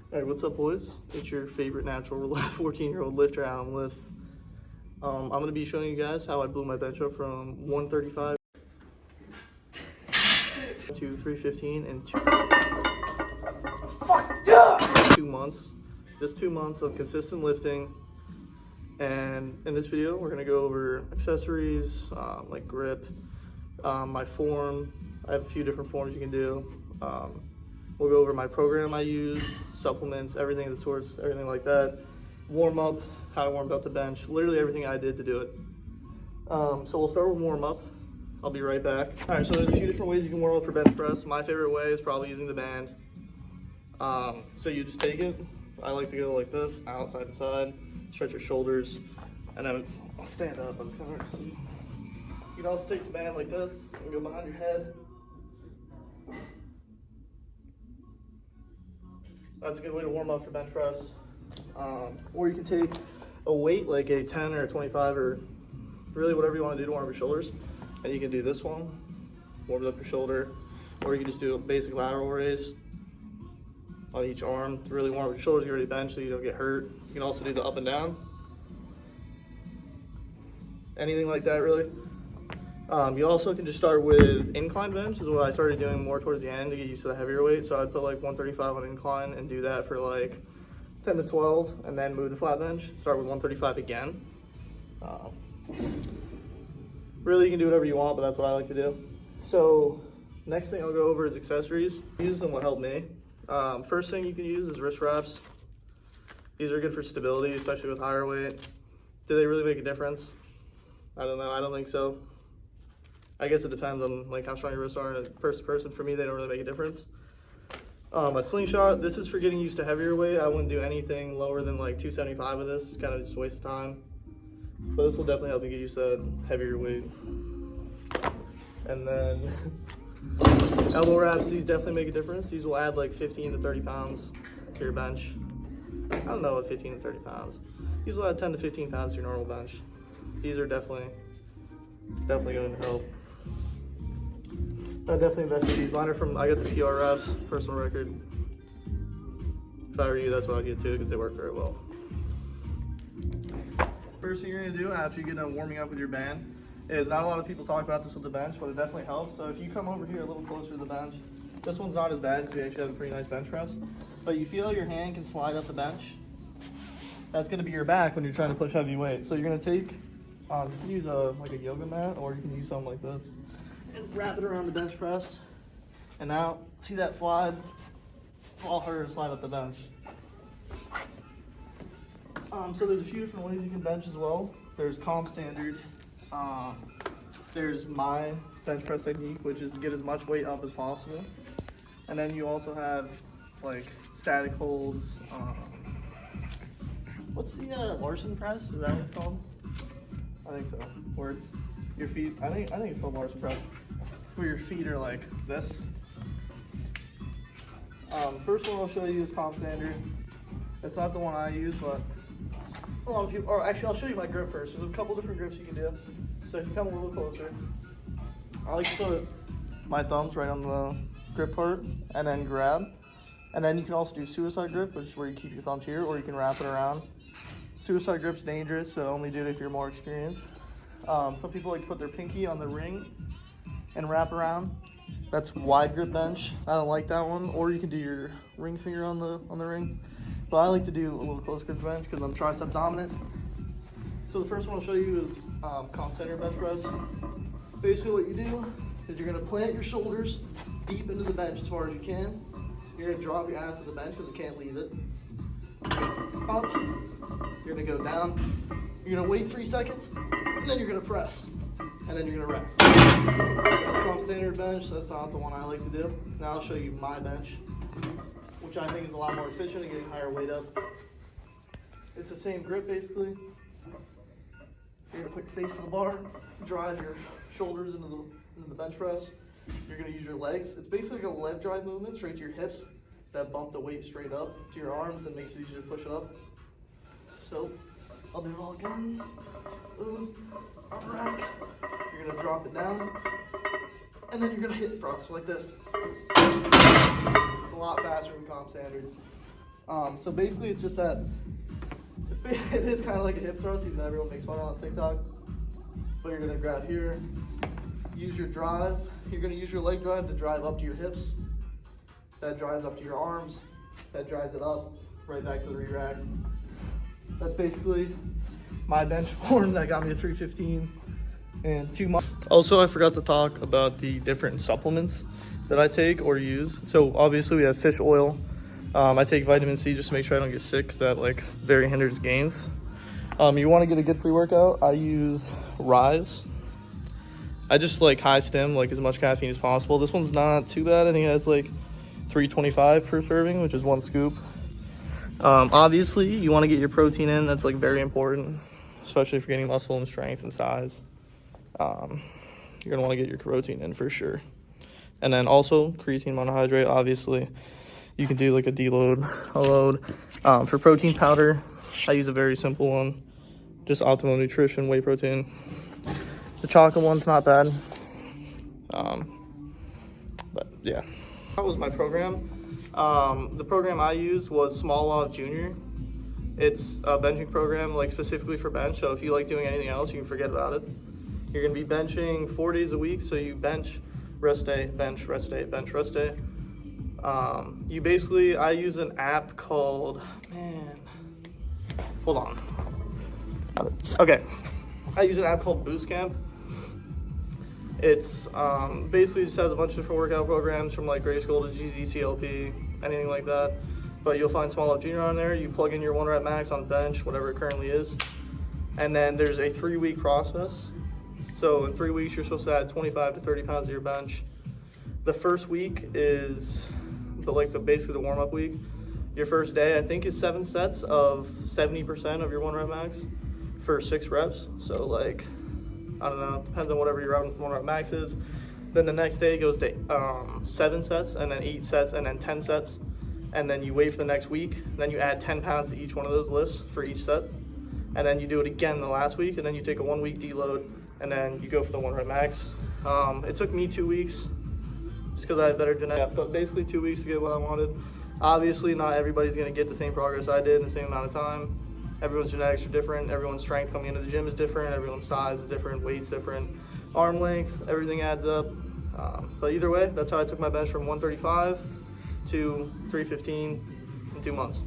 Hey, what's up, boys? It's your favorite natural 14-year-old lifter, Alan Lifts. I'm going to be showing you guys how I blew my bench up from 135 to 315 in 2 months. Just 2 months of consistent lifting. And in this video, we're going to go over accessories, like grip, my form. I have a few different forms you can do. We'll go over my program I used, supplements, everything of the sorts, everything like that. Warm up, how I warmed up the bench, literally everything I did to do it. So we'll start with warm up. I'll be right back. All right, so there's a few different ways you can warm up for bench press. My favorite way is probably using the band. So you just take it. I like to go like this, out, side to side, stretch your shoulders, and then I'll stand up. It's kind of hard to see. You can also take the band like this and go behind your head. That's a good way to warm up for bench press. Or you can take a weight like a 10 or a 25 or really whatever you want to do to warm up your shoulders. And you can do this one, warms up your shoulder. Or you can just do a basic lateral raise on each arm to really warm up your shoulders. You already bench so you don't get hurt. You can also do the up and down. Anything like that really. You also can just start with incline bench, is what I started doing more towards the end to get used to the heavier weight. So I'd put like 135 on incline and do that for like 10 to 12 and then move to flat bench. Start with 135 again. Really, you can do whatever you want, but that's what I like to do. So next thing I'll go over is accessories. Use them will help me. First thing you can use is wrist wraps. These are good for stability, especially with higher weight. Do they really make a difference? I don't know, I don't think so. I guess it depends on like how strong your wrists are and person to person. For me, they don't really make a difference. A slingshot, this is for getting used to heavier weight. I wouldn't do anything lower than like 275 with this. It's kind of just a waste of time. But this will definitely help you get used to that heavier weight. And then elbow wraps, these definitely make a difference. These will add like 15 to 30 pounds to your bench. I don't know what 15 to 30 pounds. These will add 10 to 15 pounds to your normal bench. These are definitely going to help. I definitely invest in these. Mine are from, I got the PR wraps, personal record. If I were you, that's what I'd get too, because they work very well. First thing you're gonna do after you get done warming up with your band is, not a lot of people talk about this with the bench, but it definitely helps. So if you come over here a little closer to the bench, this one's not as bad because we actually have a pretty nice bench press, but you feel your hand can slide up the bench. That's gonna be your back when you're trying to push heavy weight. So you're gonna take, you can use like a yoga mat, or you can use something like this, and wrap it around the bench press. And now, see that slide? It's all her to slide up the bench. So there's a few different ways you can bench as well. There's comp standard. There's my bench press technique, which is to get as much weight up as possible. And then you also have like static holds. What's the Larson press? Is that what it's called? I think so. Where it's your feet. I think it's called Larson press. Where your feet are like this. First one I'll show you is comp standard. It's not the one I use, but a lot of people. Or actually, I'll show you my grip first. There's a couple different grips you can do. So if you come a little closer, I like to put my thumbs right on the grip part and then grab. And then you can also do suicide grip, which is where you keep your thumbs here, or you can wrap it around. Suicide grip's dangerous, so only do it if you're more experienced. Some people like to put their pinky on the ring and wrap around. That's wide grip bench. I don't like that one. Or you can do your ring finger on the ring. But I like to do a little close grip bench because I'm tricep dominant. So the first one I'll show you is comp standard bench press. Basically what you do is you're gonna plant your shoulders deep into the bench as far as you can. You're gonna drop your ass to the bench because you can't leave it. Up. You're gonna go down. You're gonna wait 3 seconds, and then you're gonna press, and then you're gonna wrap. That's comp standard bench. That's not the one I like to do. Now I'll show you my bench, which I think is a lot more efficient at getting higher weight up. It's the same grip basically. You're gonna put your face to the bar, drive your shoulders into the bench press. You're gonna use your legs. It's basically like a leg drive movement straight to your hips that bump the weight straight up to your arms and makes it easier to push it up. So I'll do it all again. Boom, on the rack. You're gonna drop it down, and then you're gonna hit thrust like this. It's a lot faster than comp standard. So basically it's just that, it is kind of like a hip thrust, even though everyone makes fun on TikTok. But you're gonna grab here, use your drive. You're gonna use your leg drive to drive up to your hips. That drives up to your arms. That drives it up, right back to the re-rack. That's basically my bench form that got me to 315 in 2 months. Also, I forgot to talk about the different supplements that I take or use. So obviously we have fish oil. I take vitamin C just to make sure I don't get sick, because that like very hinders gains. You want to get a good pre-workout, I use Rise. I just like high stim, like as much caffeine as possible. This one's not too bad. I think it has like 325 per serving, which is 1 scoop. Obviously you want to get your protein in. That's like very important, especially if you're getting muscle and strength and size. You're gonna want to get your protein in for sure. And then also creatine monohydrate, obviously. You can do like a deload, a load. For protein powder, I use a very simple one. Just Optimal Nutrition whey protein. The chocolate one's not bad. But yeah. That was my program. The program I used was Smolov Jr. It's a benching program like specifically for bench. So if you like doing anything else, you can forget about it. You're gonna be benching 4 days a week. So you bench, rest day, bench, rest day, bench, rest day. You basically, I use an app called, hold on. Okay, I use an app called Boost Camp. It's basically just has a bunch of different workout programs from like grade school to GZ, CLP, anything like that. But you'll find Smolov Jr. on there. You plug in your 1 rep max on the bench, whatever it currently is. And then there's a 3-week process. So in 3 weeks, you're supposed to add 25 to 30 pounds to your bench. The first week is basically the warm-up week. Your first day, I think, is 7 sets of 70% of your 1 rep max for 6 reps. So like, I don't know, depends on whatever your 1 rep max is. Then the next day goes to 7 sets, and then 8 sets, and then 10 sets. And then you wait for the next week. Then you add 10 pounds to each one of those lifts for each set. And then you do it again the last week, and then you take a 1-week deload, and then you go for the 1 rep max. It took me 2 weeks. Just because I had better genetics, but basically 2 weeks to get what I wanted. Obviously, not everybody's going to get the same progress I did in the same amount of time. Everyone's genetics are different. Everyone's strength coming into the gym is different. Everyone's size is different. Weight's different. Arm length, everything adds up. But either way, that's how I took my bench from 135 to 315 in 2 months.